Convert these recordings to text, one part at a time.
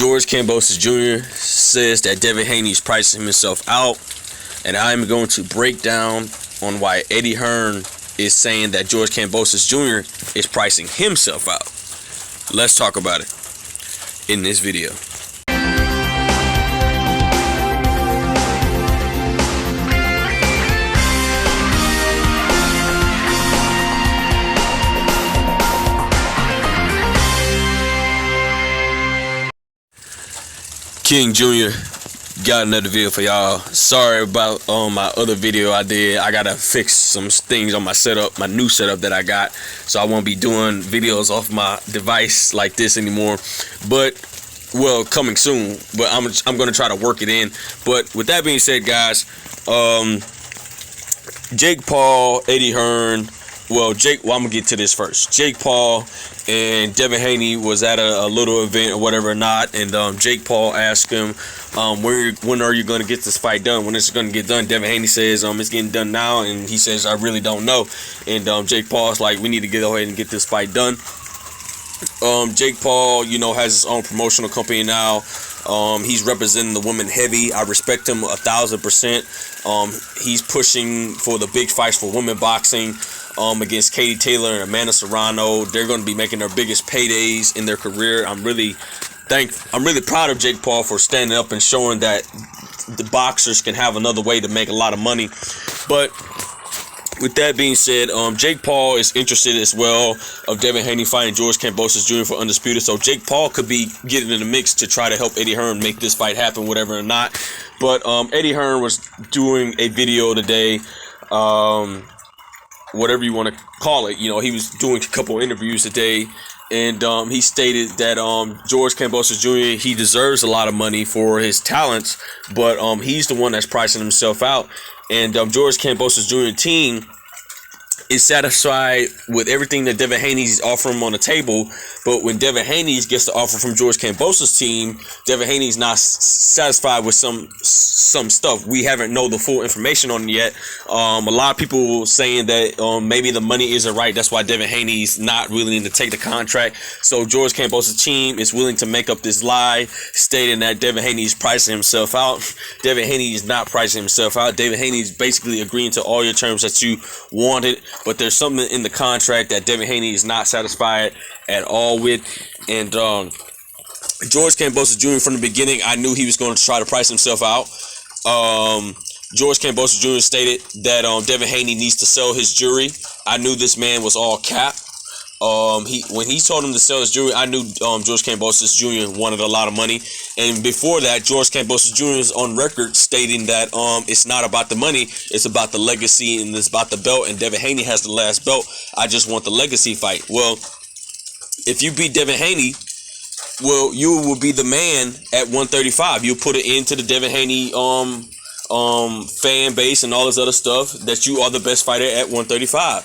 George Kambosos Jr. says that Devin Haney is pricing himself out, and I'm going to break down on why Eddie Hearn is saying that George Kambosos Jr. is pricing himself out. Let's talk about it in this video. King Jr. got another video for y'all. Sorry about my other video I did. I gotta fix some things on my setup, my new setup that I got, so I won't be doing videos off my device like this anymore. But well, coming soon. But I'm gonna try to work it in. But with that being said, guys, Jake Paul, Eddie Hearn. Well, I'm gonna get to this first. Jake Paul and Devin Haney was at a little event or whatever or not, and Jake Paul asked him, when are you gonna get this fight done? When is it gonna get done? Devin Haney says, it's getting done now, and he says, I really don't know. And Jake Paul's like, we need to go ahead and get this fight done. Jake Paul, has his own promotional company now. He's representing the women heavy. I respect him 1,000%. He's pushing for the big fights for women boxing. Against Katie Taylor and Amanda Serrano. They're going to be making their biggest paydays in their career. I'm really proud of Jake Paul for standing up and showing that the boxers can have another way to make a lot of money. But with that being said, Jake Paul is interested as well of Devin Haney fighting George Kambosos Jr. for Undisputed. So Jake Paul could be getting in the mix to try to help Eddie Hearn make this fight happen, whatever or not. But Eddie Hearn was doing a video today, whatever you want to call it. He was doing a couple interviews today, and he stated that George Kambosos Jr., he deserves a lot of money for his talents, but he's the one that's pricing himself out. And George Kambosos Jr. team is satisfied with everything that Devin Haney's offering on the table, but when Devin Haney gets the offer from George Kambosos' team, Devin Haney's not satisfied with some stuff. We haven't know the full information on it yet. A lot of people saying that maybe the money isn't right. That's why Devin Haney's not willing to take the contract. So George Kambosos' team is willing to make up this lie, stating that Devin Haney is pricing himself out. Devin Haney is not pricing himself out. Devin Haney is basically agreeing to all your terms that you wanted, but there's something in the contract that Devin Haney is not satisfied at all with. And George Kambosos Jr., from the beginning, I knew he was going to try to price himself out. George Kambosos Jr. stated that Devin Haney needs to sell his jewelry. I knew this man was all cap. When he told him to sell his jewelry, I knew George Kambosos Jr. wanted a lot of money. And before that, George Kambosos Jr. is on record stating that it's not about the money, it's about the legacy and it's about the belt. And Devin Haney has the last belt. I just want the legacy fight. Well, if you beat Devin Haney, well, you will be the man at 135. You'll put it into the Devin Haney fan base and all this other stuff that you are the best fighter at 135.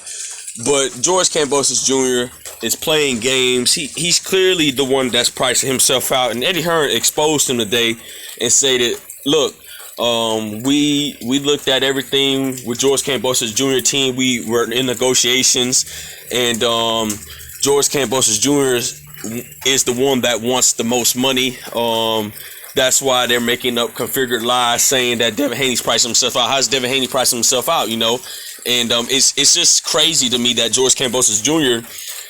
But George Kambosos Jr. is playing games. He's clearly the one that's pricing himself out. And Eddie Hearn exposed him today and stated, look, we looked at everything with George Kambosos Jr. team. We were in negotiations, and George Kambosos Jr. is the one that wants the most money. That's why they're making up configured lies saying that Devin Haney's pricing himself out. How's Devin Haney pricing himself out, And it's just crazy to me that George Kambosos Jr.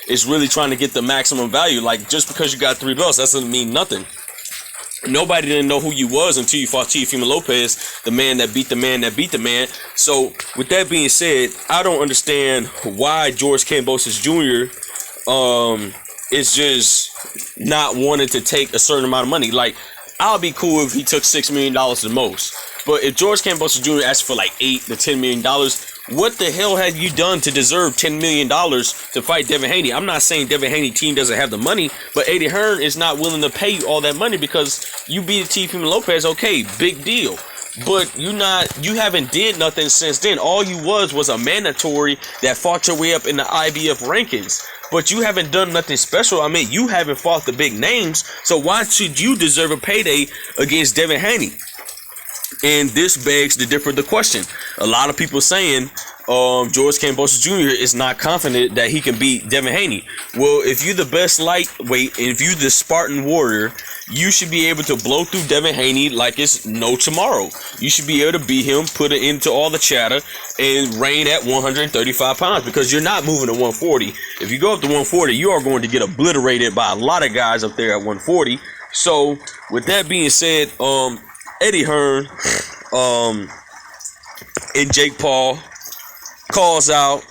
is really trying to get the maximum value. Like, just because you got 3 belts, that doesn't mean nothing. Nobody didn't know who you was until you fought Teofimo Lopez, the man that beat the man that beat the man. So, with that being said, I don't understand why George Kambosos Jr. Is just not wanting to take a certain amount of money. Like, I'll be cool if he took $6 million the most. But if George Kambosos Jr. asked for like $8 to $10 million, what the hell have you done to deserve $10 million to fight Devin Haney? I'm not saying Devin Haney team doesn't have the money, but Eddie Hearn is not willing to pay you all that money because you beat Teofimo Lopez. Okay, big deal. But you haven't did nothing since then. All you was a mandatory that fought your way up in the IBF rankings. But you haven't done nothing special. I mean, you haven't fought the big names. So why should you deserve a payday against Devin Haney? And this begs the question. A lot of people saying George Kambosos Jr. is not confident that he can beat Devin Haney. Well, if you're the best lightweight and if you're the Spartan warrior you should be able to blow through Devin Haney like it's no tomorrow. You should be able to beat him, put it into all the chatter, and reign at 135 pounds because you're not moving to 140. If you go up to 140, you are going to get obliterated by a lot of guys up there at 140. So, with that being said, Eddie Hearn and Jake Paul calls out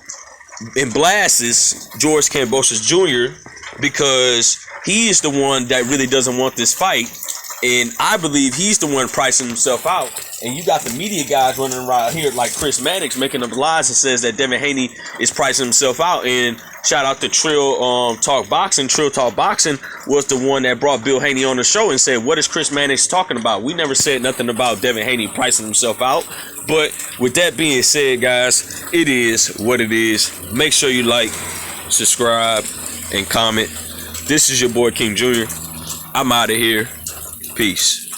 and blasts George Kambosos Jr. because he is the one that really doesn't want this fight. And I believe he's the one pricing himself out. And you got the media guys running around here like Chris Mannix making up lies and says that Devin Haney is pricing himself out. And shout out to Trill Talk Boxing. Trill Talk Boxing was the one that brought Bill Haney on the show and said, what is Chris Mannix talking about? We never said nothing about Devin Haney pricing himself out. But with that being said, guys, it is what it is. Make sure you like, subscribe, and comment. This is your boy King Jr. I'm out of here. Peace.